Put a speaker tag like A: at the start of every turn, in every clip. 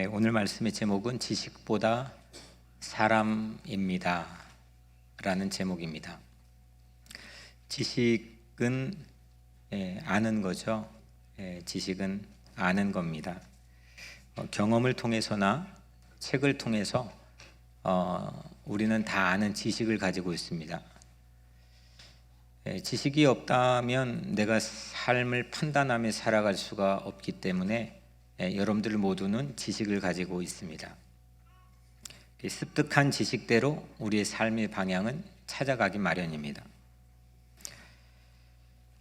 A: 오늘 말씀의 제목은 지식보다 사람입니다 라는 제목입니다. 지식은 아는 거죠. 지식은 아는 겁니다. 경험을 통해서나 책을 통해서 우리는 다 아는 지식을 가지고 있습니다. 지식이 없다면 내가 삶을 판단하며 살아갈 수가 없기 때문에 여러분들 모두는 지식을 가지고 있습니다. 습득한 지식대로 우리의 삶의 방향은 찾아가기 마련입니다.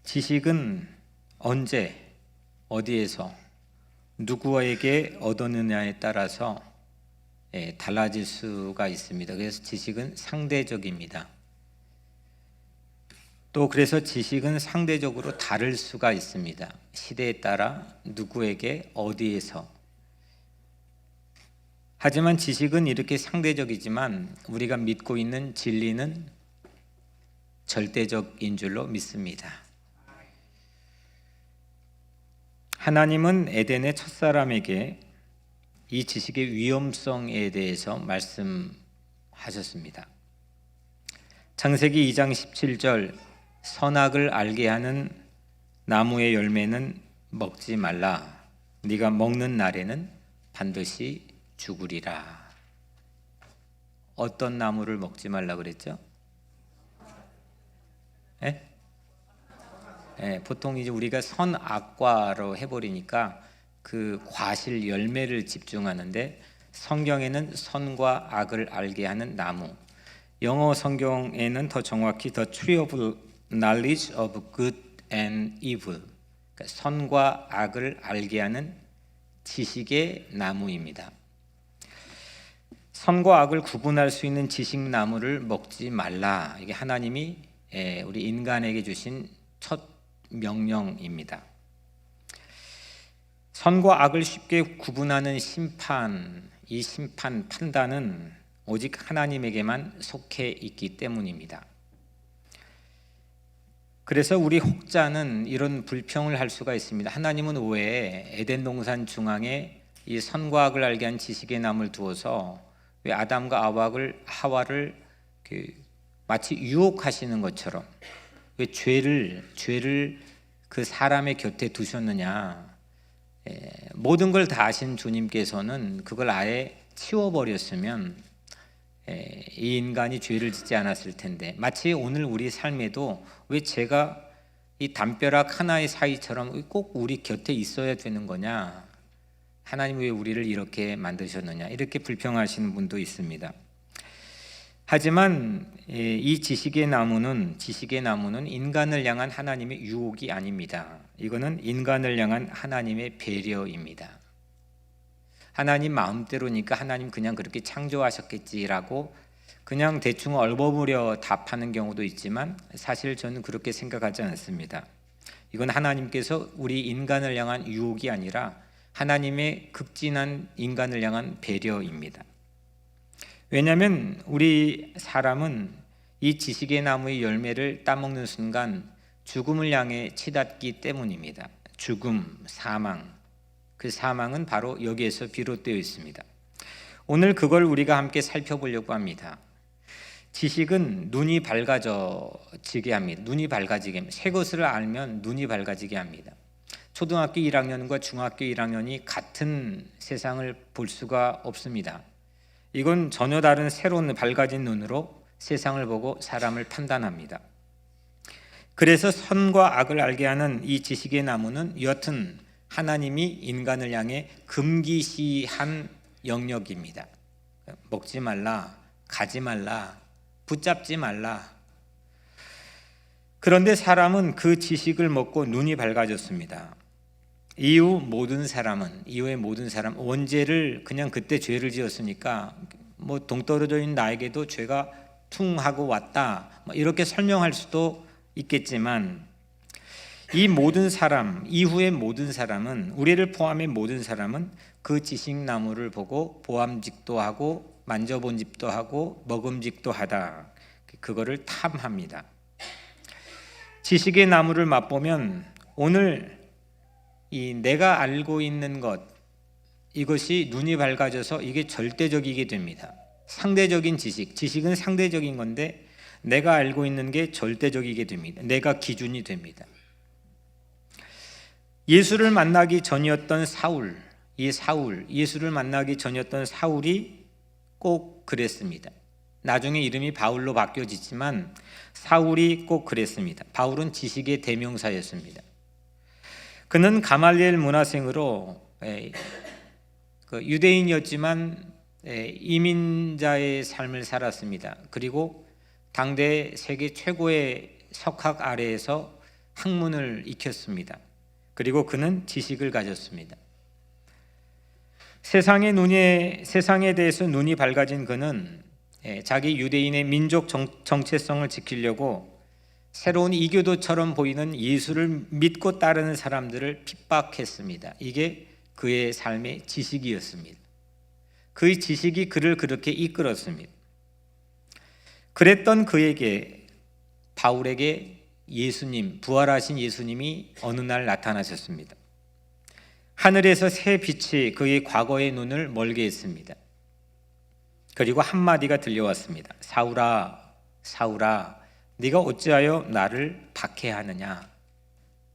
A: 지식은 언제, 어디에서, 누구에게 얻었느냐에 따라서 달라질 수가 있습니다. 그래서 지식은 상대적입니다. 또 그래서 지식은 상대적으로 다를 수가 있습니다. 시대에 따라 누구에게 어디에서. 하지만 지식은 이렇게 상대적이지만 우리가 믿고 있는 진리는 절대적인 줄로 믿습니다. 하나님은 에덴의 첫사람에게 이 지식의 위험성에 대해서 말씀하셨습니다. 창세기 2장 17절 선악을 알게 하는 나무의 열매는 먹지 말라. 네가 먹는 날에는 반드시 죽으리라. 어떤 나무를 먹지 말라 그랬죠? 보통 이제 우리가 선악과로 해버리니까 그 과실 열매를 집중하는데 성경에는 선과 악을 알게 하는 나무. 영어 성경에는 더 정확히 The Tree of Knowledge of Good and Evil, 그러니까 선과 악을 알게 하는 지식의 나무입니다. 선과 악을 구분할 수 있는 지식나무를 먹지 말라. 이게 하나님이 우리 인간에게 주신 첫 명령입니다. 선과 악을 쉽게 구분하는 심판, 이 심판 판단은 오직 하나님에게만 속해 있기 때문입니다. 그래서 우리 혹자는 이런 불평을 할 수가 있습니다. 하나님은 왜 에덴 동산 중앙에 이 선과 악을 알게 한 지식의 나무를 두어서 왜 아담과 하와를 마치 유혹하시는 것처럼 왜 죄를 그 사람의 곁에 두셨느냐. 모든 걸 다 아신 주님께서는 그걸 아예 치워버렸으면 이 인간이 죄를 짓지 않았을 텐데, 마치 오늘 우리 삶에도 왜 죄가 이 담벼락 하나의 사이처럼 꼭 우리 곁에 있어야 되는 거냐, 하나님 왜 우리를 이렇게 만드셨느냐, 이렇게 불평하시는 분도 있습니다. 하지만 이 지식의 나무는 인간을 향한 하나님의 유혹이 아닙니다. 이거는 인간을 향한 하나님의 배려입니다. 하나님 마음대로니까 하나님 그냥 그렇게 창조하셨겠지라고 그냥 대충 얼버무려 답하는 경우도 있지만 사실 저는 그렇게 생각하지 않습니다. 이건 하나님께서 우리 인간을 향한 유혹이 아니라 하나님의 극진한 인간을 향한 배려입니다. 왜냐하면 우리 사람은 이 지식의 나무의 열매를 따먹는 순간 죽음을 향해 치닫기 때문입니다. 죽음, 사망. 그 사망은 바로 여기에서 비롯되어 있습니다. 오늘 그걸 우리가 함께 살펴보려고 합니다. 지식은 눈이 밝아지게 합니다. 새 것을 알면 눈이 밝아지게 합니다. 초등학교 1학년과 중학교 1학년이 같은 세상을 볼 수가 없습니다. 이건 전혀 다른 새로운 밝아진 눈으로 세상을 보고 사람을 판단합니다. 그래서 선과 악을 알게 하는 이 지식의 나무는 여하튼 하나님이 인간을 향해 금기시한 영역입니다. 먹지 말라, 가지 말라, 붙잡지 말라. 그런데 사람은 그 지식을 먹고 눈이 밝아졌습니다. 이후의 모든 사람, 원죄를 그냥 그때 죄를 지었으니까 동떨어져 있는 나에게도 죄가 퉁 하고 왔다, 이렇게 설명할 수도 있겠지만 이 모든 사람, 이후의 모든 사람은, 우리를 포함해 모든 사람은 그 지식나무를 보고 보암직도 하고 만져본직도 하고 먹음직도 하다, 그거를 탐합니다. 지식의 나무를 맛보면 오늘 이 내가 알고 있는 것, 이것이 눈이 밝아져서 이게 절대적이게 됩니다. 상대적인 지식은 상대적인 건데 내가 알고 있는 게 절대적이게 됩니다. 내가 기준이 됩니다. 예수를 만나기 전이었던 예수를 만나기 전이었던 사울이 꼭 그랬습니다. 나중에 이름이 바울로 바뀌어지지만 사울이 꼭 그랬습니다. 바울은 지식의 대명사였습니다. 그는 가말리엘 문화생으로 유대인이었지만 이민자의 삶을 살았습니다. 그리고 당대 세계 최고의 석학 아래에서 학문을 익혔습니다. 그리고 그는 지식을 가졌습니다. 세상에 대해서 눈이 밝아진 그는 자기 유대인의 민족 정체성을 지키려고 새로운 이교도처럼 보이는 예수를 믿고 따르는 사람들을 핍박했습니다. 이게 그의 삶의 지식이었습니다. 그의 지식이 그를 그렇게 이끌었습니다. 그랬던 그에게 바울에게 부활하신 예수님이 어느 날 나타나셨습니다. 하늘에서 새 빛이 그의 과거의 눈을 멀게 했습니다. 그리고 한마디가 들려왔습니다. 사울아, 사울아, 네가 어찌하여 나를 박해하느냐?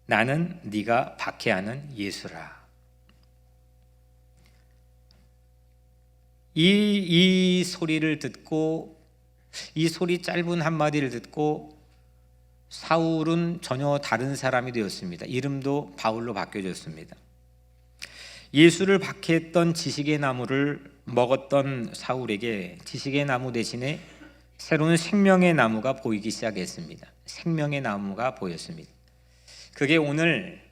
A: 나는 네가 박해하는 예수라. 이 소리를 듣고, 이 소리 짧은 한마디를 듣고 사울은 전혀 다른 사람이 되었습니다. 이름도 바울로 바뀌어졌습니다. 예수를 박해했던 지식의 나무를 먹었던 사울에게 지식의 나무 대신에 새로운 생명의 나무가 보이기 시작했습니다. 생명의 나무가 보였습니다. 그게 오늘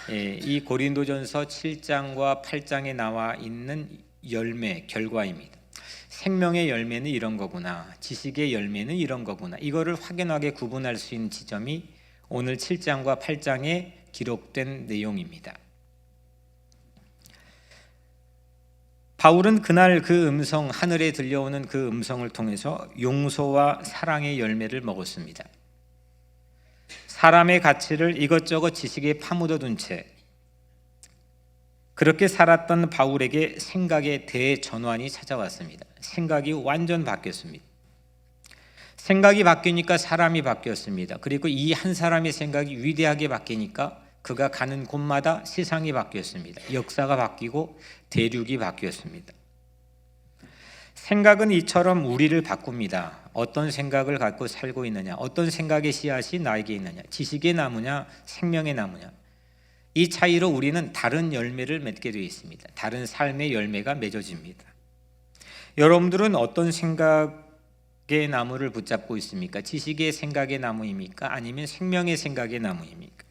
A: 이 고린도전서 7장과 8장에 나와 있는 결과입니다. 생명의 열매는 이런 거구나, 지식의 열매는 이런 거구나, 이거를 확연하게 구분할 수 있는 지점이 오늘 7장과 8장에 기록된 내용입니다. 바울은 그날 하늘에 들려오는 그 음성을 통해서 용서와 사랑의 열매를 먹었습니다. 사람의 가치를 이것저것 지식에 파묻어둔 채 그렇게 살았던 바울에게 생각의 대전환이 찾아왔습니다. 생각이 완전 바뀌었습니다. 생각이 바뀌니까 사람이 바뀌었습니다. 그리고 이 한 사람의 생각이 위대하게 바뀌니까 그가 가는 곳마다 세상이 바뀌었습니다. 역사가 바뀌고 대륙이 바뀌었습니다. 생각은 이처럼 우리를 바꿉니다. 어떤 생각을 갖고 살고 있느냐, 어떤 생각의 씨앗이 나에게 있느냐, 지식의 나무냐, 생명의 나무냐, 이 차이로 우리는 다른 열매를 맺게 되어 있습니다. 다른 삶의 열매가 맺어집니다. 여러분들은 어떤 생각의 나무를 붙잡고 있습니까? 지식의 생각의 나무입니까? 아니면 생명의 생각의 나무입니까?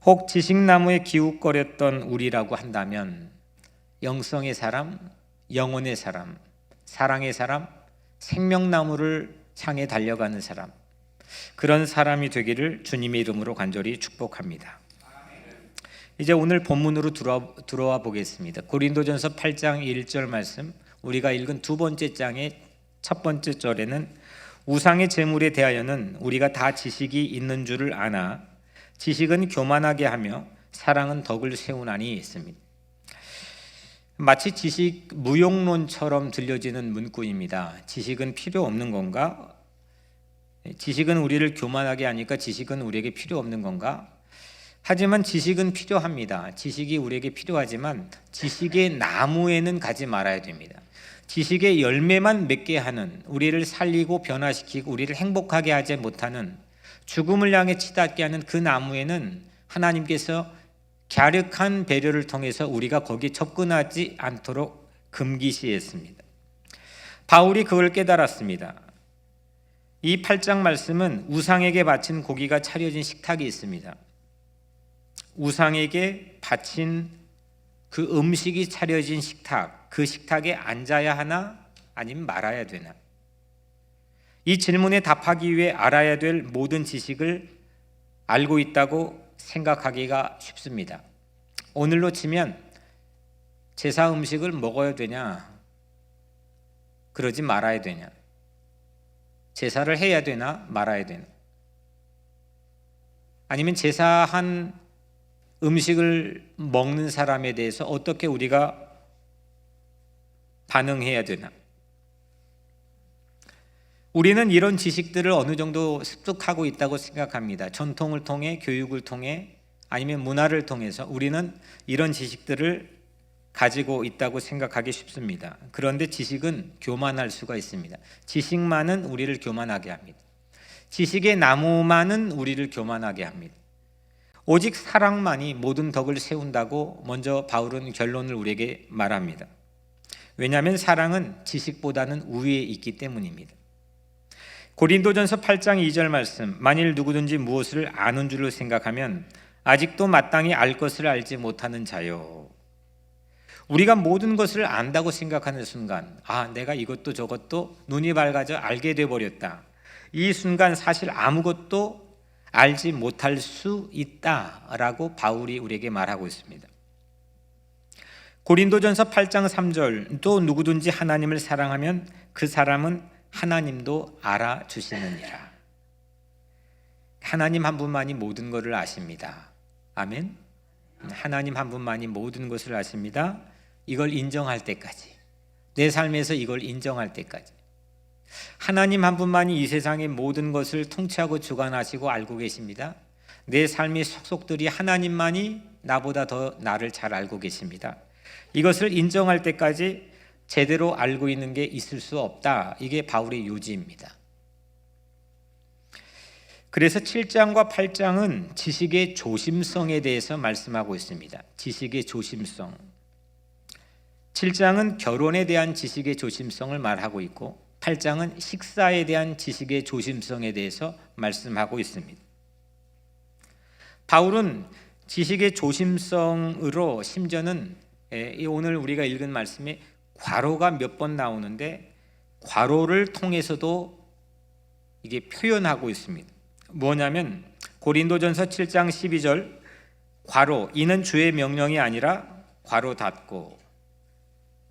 A: 혹 지식나무에 기웃거렸던 우리라고 한다면 영성의 사람, 영혼의 사람, 사랑의 사람, 생명나무를 향해 달려가는 사람, 그런 사람이 되기를 주님의 이름으로 간절히 축복합니다. 이제 오늘 본문으로 들어와 보겠습니다. 고린도전서 8장 1절 말씀, 우리가 읽은 두 번째 장의 첫 번째 절에는 우상의 제물에 대하여는 우리가 다 지식이 있는 줄을 아나 지식은 교만하게 하며 사랑은 덕을 세우나니 있습니다. 마치 지식 무용론처럼 들려지는 문구입니다. 지식은 필요 없는 건가? 지식은 우리를 교만하게 하니까 지식은 우리에게 필요 없는 건가? 하지만 지식은 필요합니다. 지식이 우리에게 필요하지만 지식의 나무에는 가지 말아야 됩니다. 지식의 열매만 맺게 하는, 우리를 살리고 변화시키고 우리를 행복하게 하지 못하는, 죽음을 향해 치닫게 하는 그 나무에는 하나님께서 갸륵한 배려를 통해서 우리가 거기에 접근하지 않도록 금기시했습니다. 바울이 그걸 깨달았습니다. 이 8장 말씀은 우상에게 바친 고기가 차려진 식탁이 있습니다. 우상에게 바친 그 음식이 차려진 식탁, 그 식탁에 앉아야 하나 아니면 말아야 되나? 이 질문에 답하기 위해 알아야 될 모든 지식을 알고 있다고 생각하기가 쉽습니다. 오늘로 치면 제사 음식을 먹어야 되냐, 그러지 말아야 되냐, 제사를 해야 되나 말아야 되나, 아니면 제사한 음식을 먹는 사람에 대해서 어떻게 우리가 반응해야 되나? 우리는 이런 지식들을 어느 정도 습득하고 있다고 생각합니다. 전통을 통해, 교육을 통해, 아니면 문화를 통해서 우리는 이런 지식들을 가지고 있다고 생각하기 쉽습니다. 그런데 지식은 교만할 수가 있습니다. 지식만은 우리를 교만하게 합니다. 지식의 나무만은 우리를 교만하게 합니다. 오직 사랑만이 모든 덕을 세운다고 먼저 바울은 결론을 우리에게 말합니다. 왜냐하면 사랑은 지식보다는 우위에 있기 때문입니다. 고린도전서 8장 2절 말씀, 만일 누구든지 무엇을 아는 줄로 생각하면 아직도 마땅히 알 것을 알지 못하는 자요. 우리가 모든 것을 안다고 생각하는 순간, 내가 이것도 저것도 눈이 밝아져 알게 되어버렸다. 이 순간 사실 아무것도 알지 못할 수 있다라고 바울이 우리에게 말하고 있습니다. 고린도전서 8장 3절, 또 누구든지 하나님을 사랑하면 그 사람은 하나님도 알아주시느니라. 하나님 한 분만이 모든 것을 아십니다. 아멘. 하나님 한 분만이 모든 것을 아십니다. 이걸 인정할 때까지, 내 삶에서 이걸 인정할 때까지 하나님 한 분만이 이 세상의 모든 것을 통치하고 주관하시고 알고 계십니다. 내 삶의 속속들이 하나님만이 나보다 더 나를 잘 알고 계십니다. 이것을 인정할 때까지 제대로 알고 있는 게 있을 수 없다. 이게 바울의 요지입니다. 그래서 7장과 8장은 지식의 조심성에 대해서 말씀하고 있습니다. 지식의 조심성. 7장은 결혼에 대한 지식의 조심성을 말하고 있고 8장은 식사에 대한 지식의 조심성에 대해서 말씀하고 있습니다. 바울은 지식의 조심성으로 심지어는 오늘 우리가 읽은 말씀에 괄호가 몇 번 나오는데 괄호를 통해서도 이게 표현하고 있습니다. 뭐냐면 고린도전서 7장 12절 괄호 이는 주의 명령이 아니라 괄호 닫고,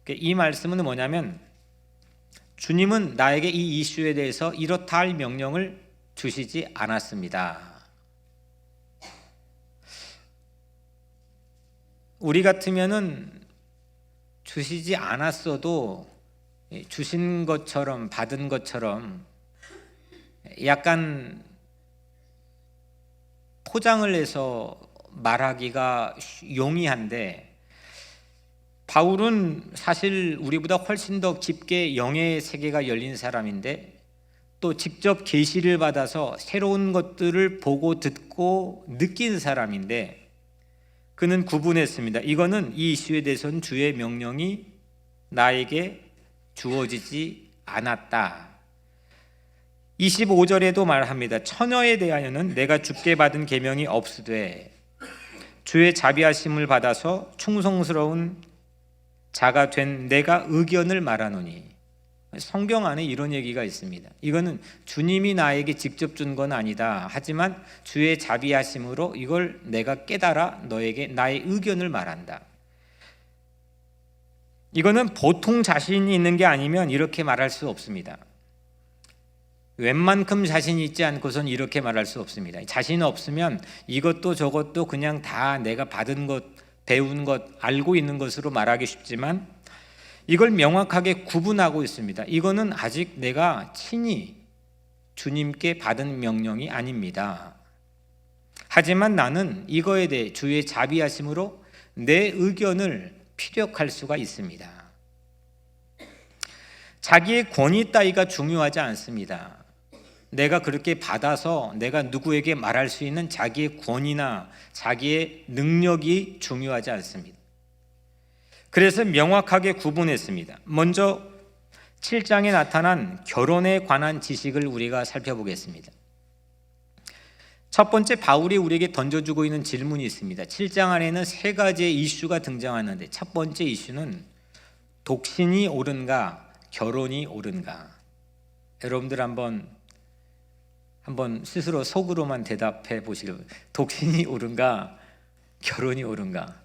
A: 이 말씀은 뭐냐면 주님은 나에게 이 이슈에 대해서 이렇다 할 명령을 주시지 않았습니다. 우리 같으면은 주시지 않았어도 주신 것처럼 받은 것처럼 약간 포장을 해서 말하기가 용이한데, 바울은 사실 우리보다 훨씬 더 깊게 영의 세계가 열린 사람인데 또 직접 계시를 받아서 새로운 것들을 보고 듣고 느낀 사람인데 그는 구분했습니다. 이거는 이 이슈에 대해서는 주의 명령이 나에게 주어지지 않았다. 25절에도 말합니다. 처녀에 대하여는 내가 주께 받은 계명이 없으되 주의 자비하심을 받아서 충성스러운 자가 된 내가 의견을 말하노니. 성경 안에 이런 얘기가 있습니다. 이거는 주님이 나에게 직접 준 건 아니다. 하지만 주의 자비하심으로 이걸 내가 깨달아 너에게 나의 의견을 말한다. 이거는 보통 자신이 있는 게 아니면 이렇게 말할 수 없습니다. 웬만큼 자신이 있지 않고선 이렇게 말할 수 없습니다. 자신 없으면 이것도 저것도 그냥 다 내가 받은 것, 배운 것, 알고 있는 것으로 말하기 쉽지만 이걸 명확하게 구분하고 있습니다. 이거는 아직 내가 친히 주님께 받은 명령이 아닙니다. 하지만 나는 이거에 대해 주의 자비하심으로 내 의견을 피력할 수가 있습니다. 자기의 권위 따위가 중요하지 않습니다. 내가 그렇게 받아서 내가 누구에게 말할 수 있는 자기의 권위나 자기의 능력이 중요하지 않습니다. 그래서 명확하게 구분했습니다. 먼저 7장에 나타난 결혼에 관한 지식을 우리가 살펴보겠습니다. 첫 번째, 바울이 우리에게 던져주고 있는 질문이 있습니다. 7장 안에는 세 가지의 이슈가 등장하는데 첫 번째 이슈는 독신이 옳은가 결혼이 옳은가. 여러분들 한번 스스로 속으로만 대답해 보시길. 독신이 옳은가 결혼이 옳은가.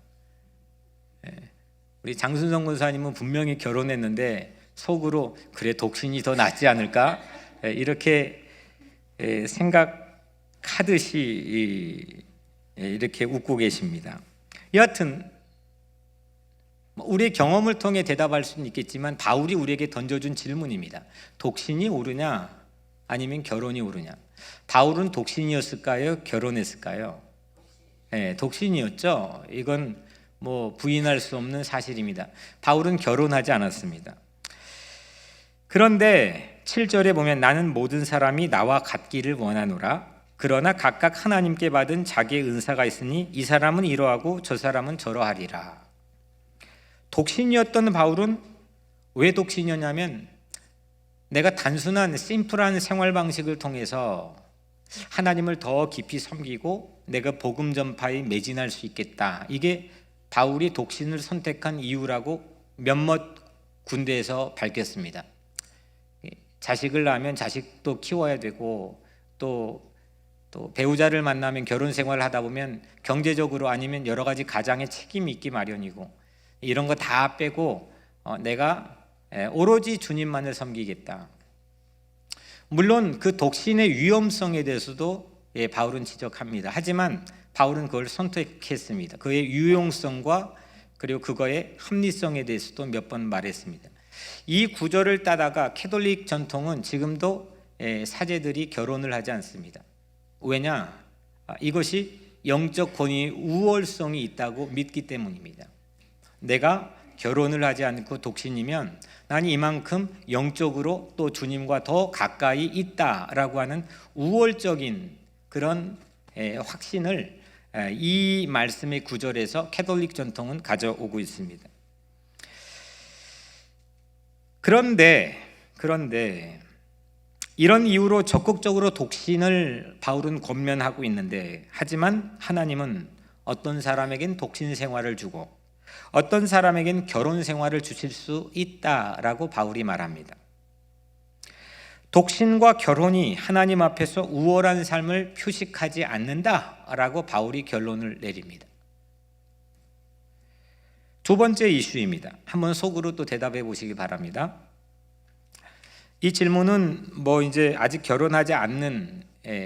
A: 우리 장순성 권사님은 분명히 결혼했는데 속으로 그래 독신이 더 낫지 않을까 이렇게 생각하듯이 이렇게 웃고 계십니다. 여하튼 우리의 경험을 통해 대답할 수는 있겠지만 바울이 우리에게 던져준 질문입니다. 독신이 옳으냐 아니면 결혼이 옳으냐? 바울은 독신이었을까요? 결혼했을까요? 네, 독신이었죠. 이건 부인할 수 없는 사실입니다. 바울은 결혼하지 않았습니다. 그런데 7절에 보면 나는 모든 사람이 나와 같기를 원하노라. 그러나 각각 하나님께 받은 자기의 은사가 있으니 이 사람은 이러하고 저 사람은 저러하리라. 독신이었던 바울은 왜 독신이었냐면 내가 단순한 심플한 생활 방식을 통해서 하나님을 더 깊이 섬기고 내가 복음 전파에 매진할 수 있겠다. 이게 바울이 독신을 선택한 이유라고 몇몇 군데에서 밝혔습니다. 자식을 낳으면 자식도 키워야 되고 또 배우자를 만나면 결혼 생활을 하다 보면 경제적으로 아니면 여러 가지 가장의 책임이 있기 마련이고 이런 거 다 빼고 내가 오로지 주님만을 섬기겠다. 물론 그 독신의 위험성에 대해서도 바울은 지적합니다. 하지만 바울은 그걸 선택했습니다. 그의 유용성과 그리고 그거의 합리성에 대해서도 몇 번 말했습니다. 이 구절을 따다가 캐톨릭 전통은 지금도 사제들이 결혼을 하지 않습니다. 왜냐? 이것이 영적 권위의 우월성이 있다고 믿기 때문입니다. 내가 결혼을 하지 않고 독신이면 난 이만큼 영적으로 또 주님과 더 가까이 있다라고 하는 우월적인 그런 확신을 이 말씀의 구절에서 캐톨릭 전통은 가져오고 있습니다. 그런데 이런 이유로 적극적으로 독신을 바울은 권면하고 있는데 하지만 하나님은 어떤 사람에겐 독신 생활을 주고 어떤 사람에겐 결혼 생활을 주실 수 있다라고 바울이 말합니다. 독신과 결혼이 하나님 앞에서 우월한 삶을 표식하지 않는다라고 바울이 결론을 내립니다. 두 번째 이슈입니다. 한번 속으로 또 대답해 보시기 바랍니다. 이 질문은 이제 아직 결혼하지 않는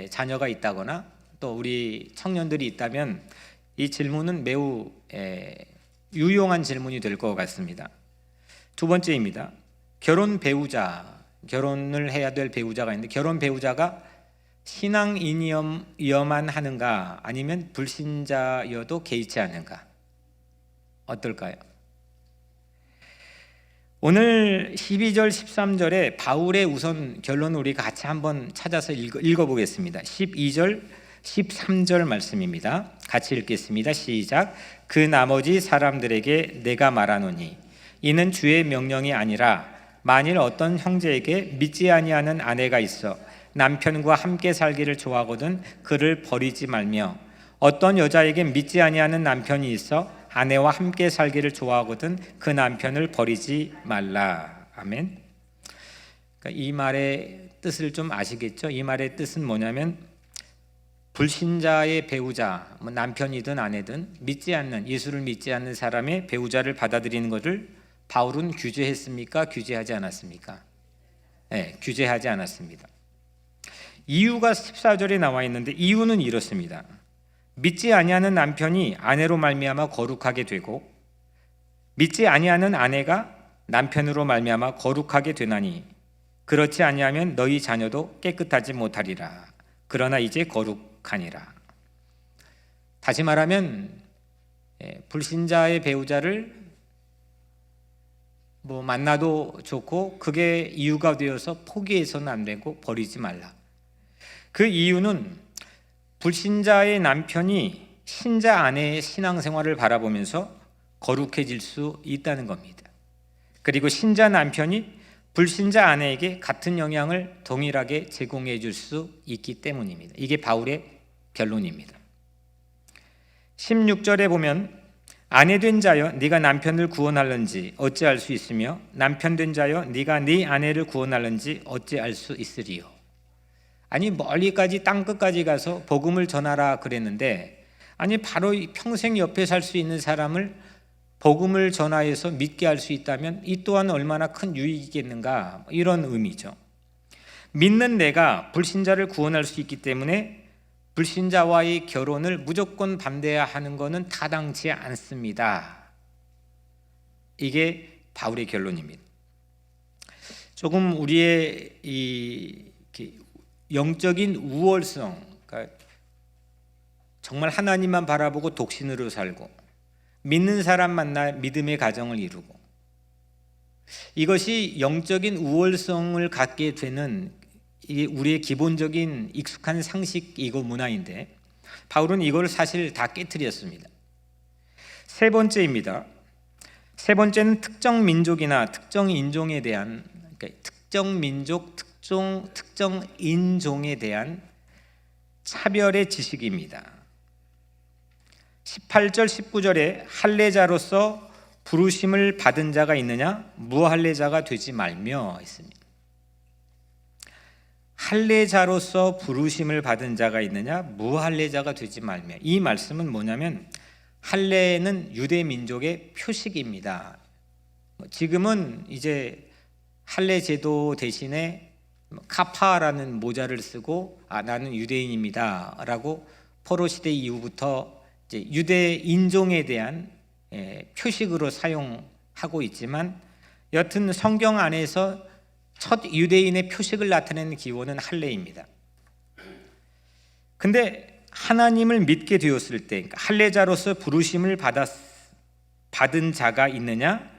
A: 자녀가 있다거나 또 우리 청년들이 있다면 이 질문은 매우 유용한 질문이 될 것 같습니다. 두 번째입니다. 결혼을 해야 될 배우자가 있는데 결혼 배우자가 신앙인이어만 하는가 아니면 불신자여도 개의치 않는가? 어떨까요? 오늘 12절 13절에 바울의 우선 결론을 우리가 같이 한번 찾아서 읽어보겠습니다. 12절 13절 말씀입니다. 같이 읽겠습니다. 시작. 그 나머지 사람들에게 내가 말하노니 이는 주의 명령이 아니라 만일 어떤 형제에게 믿지 아니하는 아내가 있어 남편과 함께 살기를 좋아하거든 그를 버리지 말며 어떤 여자에게 믿지 아니하는 남편이 있어 아내와 함께 살기를 좋아하거든 그 남편을 버리지 말라. 아멘. 그러니까 이 말의 뜻을 좀 아시겠죠? 이 말의 뜻은 뭐냐면 불신자의 배우자, 남편이든 아내든 예수를 믿지 않는 사람의 배우자를 받아들이는 것을 바울은 규제했습니까? 규제하지 않았습니까? 네, 규제하지 않았습니다. 이유가 14절에 나와 있는데 이유는 이렇습니다. 믿지 아니하는 남편이 아내로 말미암아 거룩하게 되고 믿지 아니하는 아내가 남편으로 말미암아 거룩하게 되나니 그렇지 아니하면 너희 자녀도 깨끗하지 못하리라. 그러나 이제 거룩하니라. 다시 말하면 불신자의 배우자를 만나도 좋고 그게 이유가 되어서 포기해서는 안 되고 버리지 말라. 그 이유는 불신자의 남편이 신자 아내의 신앙생활을 바라보면서 거룩해질 수 있다는 겁니다. 그리고 신자 남편이 불신자 아내에게 같은 영향을 동일하게 제공해 줄 수 있기 때문입니다. 이게 바울의 결론입니다. 16절에 보면 아내 된 자여 네가 남편을 구원할는지 어찌할 수 있으며 남편 된 자여 네가 네 아내를 구원할는지 어찌할 수 있으리요. 아니 멀리까지 땅끝까지 가서 복음을 전하라 그랬는데 아니 바로 평생 옆에 살 수 있는 사람을 복음을 전하여서 믿게 할 수 있다면 이 또한 얼마나 큰 유익이겠는가 이런 의미죠. 믿는 내가 불신자를 구원할 수 있기 때문에 불신자와의 결혼을 무조건 반대해야 하는 것은 타당치 않습니다. 이게 바울의 결론입니다. 조금 우리의 이 영적인 우월성, 그러니까 정말 하나님만 바라보고 독신으로 살고 믿는 사람 만나 믿음의 가정을 이루고, 이것이 영적인 우월성을 갖게 되는 이게 우리의 기본적인 익숙한 상식이고 문화인데, 바울은 이걸 사실 다 깨트렸습니다. 세 번째입니다. 세 번째는 특정 민족이나 특정 인종에 대한, 그러니까 특정 민족, 특정 인종에 대한 차별의 지식입니다. 18절 19절에 할례자로서 부르심을 받은 자가 있느냐 무할례자가 되지 말며 했습니다. 할례자로서 부르심을 받은 자가 있느냐 무할례자가 되지 말며, 이 말씀은 뭐냐면 할례는 유대 민족의 표식입니다. 지금은 이제 할례 제도 대신에 카파라는 모자를 쓰고 나는 유대인입니다 라고 포로 시대 이후부터 이제 유대 인종에 대한 표식으로 사용하고 있지만, 여튼 성경 안에서 첫 유대인의 표식을 나타내는 기원은 할례입니다. 근데 하나님을 믿게 되었을 때, 그러니까 할례자로서 부르심을 받은 자가 있느냐,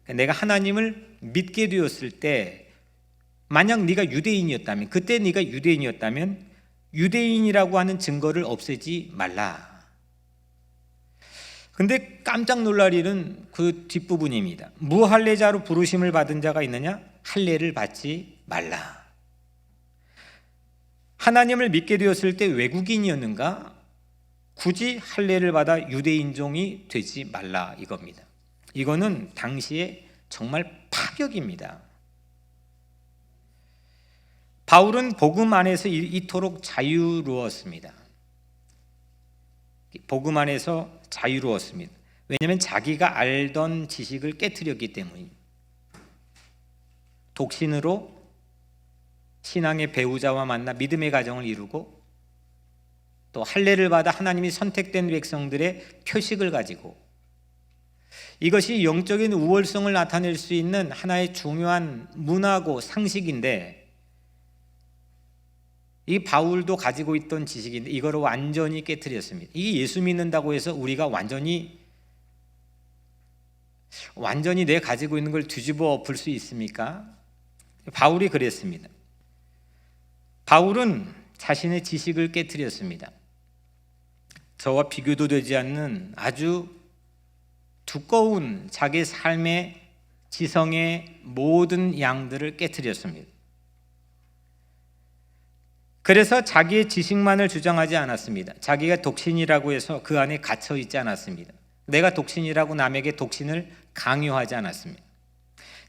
A: 내가 하나님을 믿게 되었을 때 만약 네가 유대인이었다면, 그때 네가 유대인이었다면 유대인이라고 하는 증거를 없애지 말라. 근데 깜짝 놀랄 일은 그 뒷부분입니다. 무할례자로 부르심을 받은 자가 있느냐? 할례를 받지 말라. 하나님을 믿게 되었을 때 외국인이었는가? 굳이 할례를 받아 유대인종이 되지 말라 이겁니다. 이거는 당시에 정말 파격입니다. 바울은 복음 안에서 이토록 자유로웠습니다. 복음 안에서 자유로웠습니다. 왜냐하면 자기가 알던 지식을 깨트렸기 때문입니다. 독신으로 신앙의 배우자와 만나 믿음의 가정을 이루고, 또 할례를 받아 하나님이 선택된 백성들의 표식을 가지고, 이것이 영적인 우월성을 나타낼 수 있는 하나의 중요한 문화고 상식인데, 이 바울도 가지고 있던 지식인데 이거를 완전히 깨트렸습니다. 이게 예수 믿는다고 해서 우리가 완전히 내 가지고 있는 걸 뒤집어 엎을 수 있습니까? 바울이 그랬습니다. 바울은 자신의 지식을 깨트렸습니다. 저와 비교도 되지 않는 아주 두꺼운 자기 삶의 지성의 모든 양들을 깨트렸습니다. 그래서 자기의 지식만을 주장하지 않았습니다. 자기가 독신이라고 해서 그 안에 갇혀 있지 않았습니다. 내가 독신이라고 남에게 독신을 강요하지 않았습니다.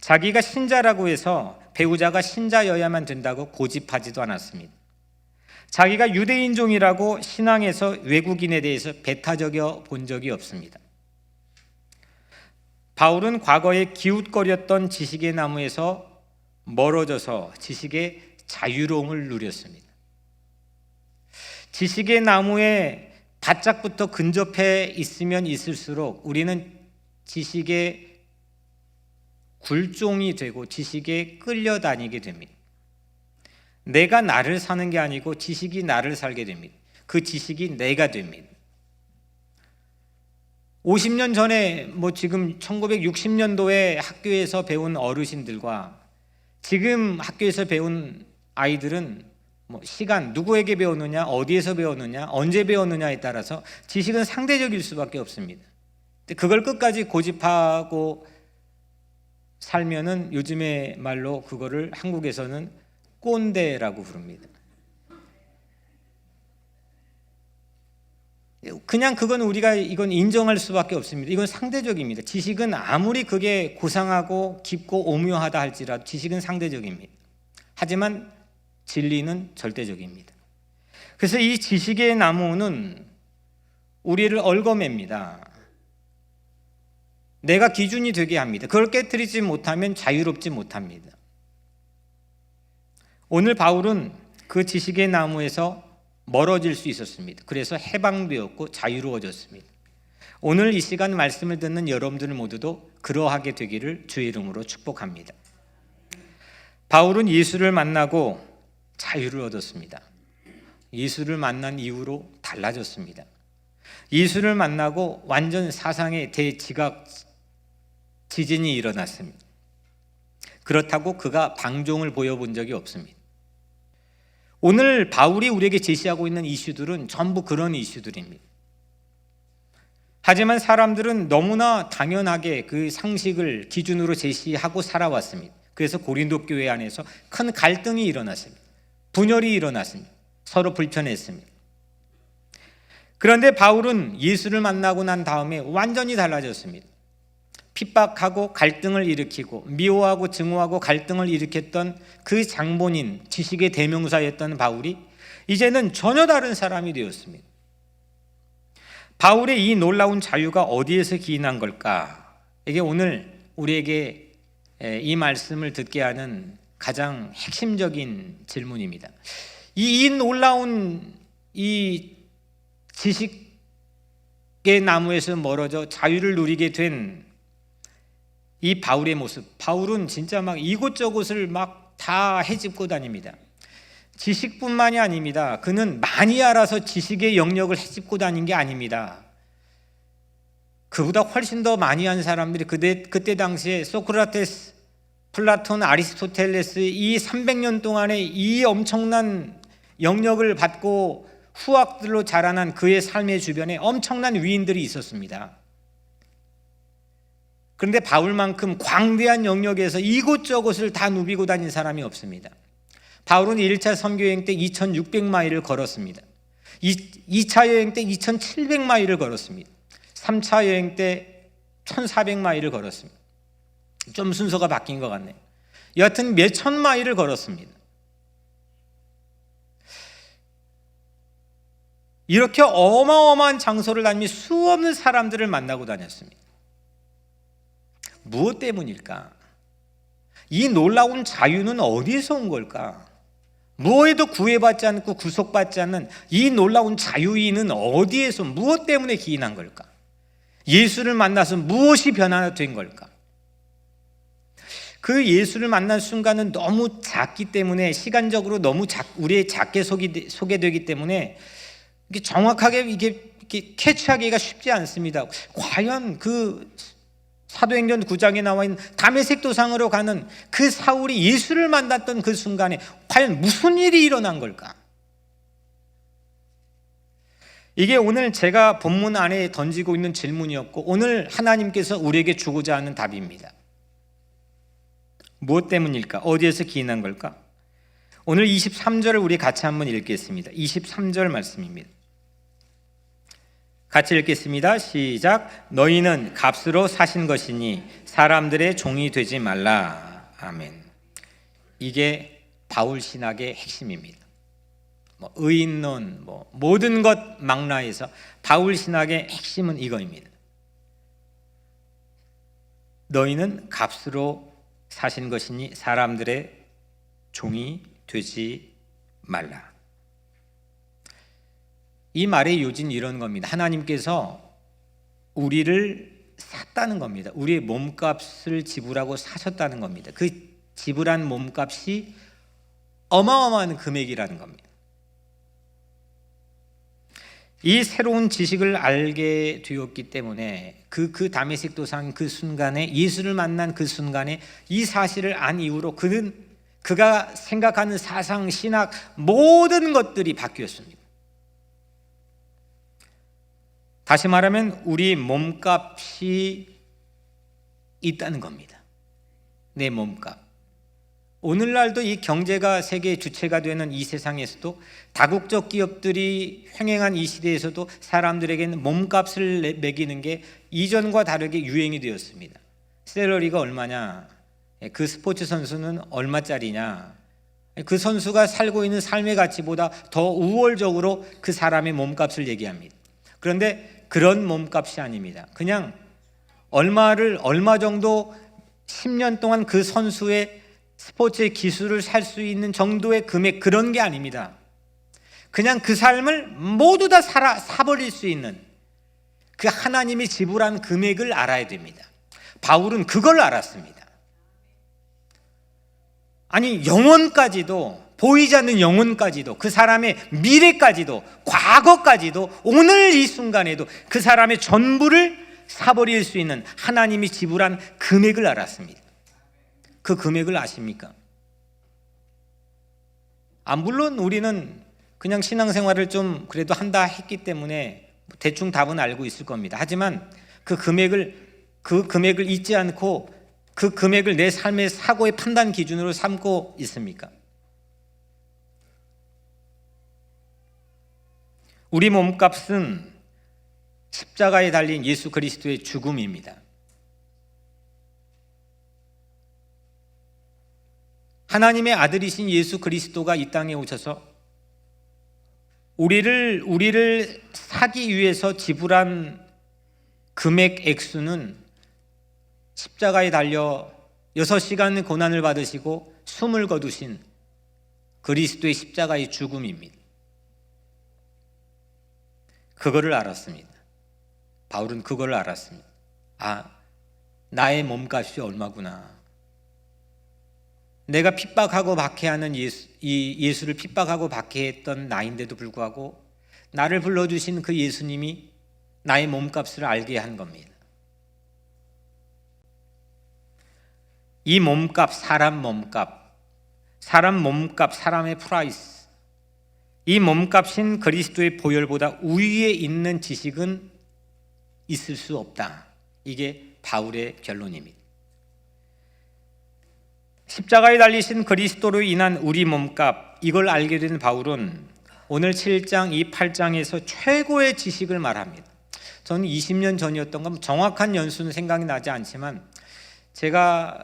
A: 자기가 신자라고 해서 배우자가 신자여야만 된다고 고집하지도 않았습니다. 자기가 유대인종이라고 신앙에서 외국인에 대해서 배타적여 본 적이 없습니다. 바울은 과거에 기웃거렸던 지식의 나무에서 멀어져서 지식의 자유로움을 누렸습니다. 지식의 나무에 바짝부터 근접해 있으면 있을수록 우리는 지식의 굴종이 되고 지식에 끌려다니게 됩니다. 내가 나를 사는 게 아니고 지식이 나를 살게 됩니다. 그 지식이 내가 됩니다. 50년 전에 지금 1960년도에 학교에서 배운 어르신들과 지금 학교에서 배운 아이들은 시간, 누구에게 배웠느냐, 어디에서 배웠느냐, 언제 배웠느냐에 따라서 지식은 상대적일 수밖에 없습니다. 그걸 끝까지 고집하고 살면은 요즘의 말로 그거를 한국에서는 꼰대라고 부릅니다. 그냥 그건 우리가 이건 인정할 수밖에 없습니다. 이건 상대적입니다. 지식은 아무리 그게 고상하고 깊고 오묘하다 할지라도 지식은 상대적입니다. 하지만 진리는 절대적입니다. 그래서 이 지식의 나무는 우리를 얽어맵니다. 내가 기준이 되게 합니다. 그걸 깨트리지 못하면 자유롭지 못합니다. 오늘 바울은 그 지식의 나무에서 멀어질 수 있었습니다. 그래서 해방되었고 자유로워졌습니다. 오늘 이 시간 말씀을 듣는 여러분들 모두도 그러하게 되기를 주의 이름으로 축복합니다. 바울은 예수를 만나고 자유를 얻었습니다. 예수를 만난 이후로 달라졌습니다. 예수를 만나고 완전 사상의 대지각 지진이 일어났습니다. 그렇다고 그가 방종을 보여본 적이 없습니다. 오늘 바울이 우리에게 제시하고 있는 이슈들은 전부 그런 이슈들입니다. 하지만 사람들은 너무나 당연하게 그 상식을 기준으로 제시하고 살아왔습니다. 그래서 고린도 교회 안에서 큰 갈등이 일어났습니다. 분열이 일어났습니다. 서로 불편했습니다. 그런데 바울은 예수를 만나고 난 다음에 완전히 달라졌습니다. 핍박하고 갈등을 일으키고 미워하고 증오하고 갈등을 일으켰던 그 장본인, 지식의 대명사였던 바울이 이제는 전혀 다른 사람이 되었습니다. 바울의 이 놀라운 자유가 어디에서 기인한 걸까? 이게 오늘 우리에게 이 말씀을 듣게 하는 가장 핵심적인 질문입니다. 이 놀라운 이 지식의 나무에서 멀어져 자유를 누리게 된 이 바울의 모습. 바울은 진짜 막 이곳저곳을 막 다 헤집고 다닙니다. 지식뿐만이 아닙니다. 그는 많이 알아서 지식의 영역을 헤집고 다닌 게 아닙니다. 그보다 훨씬 더 많이 한 사람들이 그때 당시에 소크라테스, 플라톤, 아리스토텔레스 이 300년 동안의 이 엄청난 영역을 받고 후학들로 자라난 그의 삶의 주변에 엄청난 위인들이 있었습니다. 그런데 바울만큼 광대한 영역에서 이곳저곳을 다 누비고 다닌 사람이 없습니다. 바울은 1차 선교여행 때 2600마일을 걸었습니다. 2차 여행 때 2700마일을 걸었습니다. 3차 여행 때 1400마일을 걸었습니다. 좀 순서가 바뀐 것 같네요. 여하튼 몇천 마일을 걸었습니다. 이렇게 어마어마한 장소를 다니며 수없는 사람들을 만나고 다녔습니다. 무엇 때문일까? 이 놀라운 자유는 어디서 온 걸까? 무엇에도 구애받지 않고 구속받지 않는 이 놀라운 자유인은 어디에서 무엇 때문에 기인한 걸까? 예수를 만나서 무엇이 변화된 걸까? 그 예수를 만난 순간은 너무 작기 때문에 시간적으로 너무 우리의 작게 소개되기 때문에 정확하게 이게 캐치하기가 쉽지 않습니다. 과연 그 사도행전 9장에 나와 있는 다메섹 도상으로 가는 그 사울이 예수를 만났던 그 순간에 과연 무슨 일이 일어난 걸까? 이게 오늘 제가 본문 안에 던지고 있는 질문이었고 오늘 하나님께서 우리에게 주고자 하는 답입니다. 무엇 때문일까? 어디에서 기인한 걸까? 오늘 23절을 우리 같이 한번 읽겠습니다. 23절 말씀입니다. 같이 읽겠습니다. 시작. 너희는 값으로 사신 것이니 사람들의 종이 되지 말라. 아멘. 이게 바울 신학의 핵심입니다. 의인론, 모든 것 망라해서 바울 신학의 핵심은 이거입니다. 너희는 값으로 사신 것이니 사람들의 종이 되지 말라. 이 말의 요지는 이런 겁니다. 하나님께서 우리를 샀다는 겁니다. 우리의 몸값을 지불하고 사셨다는 겁니다. 그 지불한 몸값이 어마어마한 금액이라는 겁니다. 이 새로운 지식을 알게 되었기 때문에 그 다메섹 도상 그 순간에 예수를 만난 그 순간에 이 사실을 안 이후로 그가 생각하는 사상, 신학 모든 것들이 바뀌었습니다. 다시 말하면 우리 몸값이 있다는 겁니다. 내 몸값. 오늘날도 이 경제가 세계의 주체가 되는 이 세상에서도 다국적 기업들이 횡행한 이 시대에서도 사람들에게는 몸값을 매기는 게 이전과 다르게 유행이 되었습니다. 샐러리가 얼마냐? 그 스포츠 선수는 얼마짜리냐? 그 선수가 살고 있는 삶의 가치보다 더 우월적으로 그 사람의 몸값을 얘기합니다. 그런데 그런 몸값이 아닙니다. 그냥 얼마 정도 10년 동안 그 선수의 스포츠의 기술을 살 수 있는 정도의 금액 그런 게 아닙니다. 그냥 그 삶을 모두 다 사버릴 수 있는 그 하나님이 지불한 금액을 알아야 됩니다. 바울은 그걸 알았습니다. 아니, 영혼까지도, 보이지 않는 영혼까지도, 그 사람의 미래까지도, 과거까지도, 오늘 이 순간에도 그 사람의 전부를 사버릴 수 있는 하나님이 지불한 금액을 알았습니다. 그 금액을 아십니까? 물론 우리는 그냥 신앙생활을 좀 그래도 한다 했기 때문에 대충 답은 알고 있을 겁니다. 하지만 그 금액을 잊지 않고 그 금액을 내 삶의 사고의 판단 기준으로 삼고 있습니까? 우리 몸값은 십자가에 달린 예수 그리스도의 죽음입니다. 하나님의 아들이신 예수 그리스도가 이 땅에 오셔서 우리를 사기 위해서 지불한 금액 액수는 십자가에 달려 6시간 고난을 받으시고 숨을 거두신 그리스도의 십자가의 죽음입니다. 그거를 알았습니다. 바울은 그걸 알았습니다. 나의 몸값이 얼마구나. 내가 핍박하고 박해하는 예수를 핍박하고 박해했던 나인데도 불구하고 나를 불러주신 그 예수님이 나의 몸값을 알게 한 겁니다. 이 몸값, 사람 몸값, 사람의 프라이스, 이 몸값인 그리스도의 보혈보다 우위에 있는 지식은 있을 수 없다. 이게 바울의 결론입니다. 십자가에 달리신 그리스도로 인한 우리 몸값, 이걸 알게 된 바울은 오늘 7장, 이 8장에서 최고의 지식을 말합니다. 저는 20년 전이었던가 정확한 연수는 생각이 나지 않지만 제가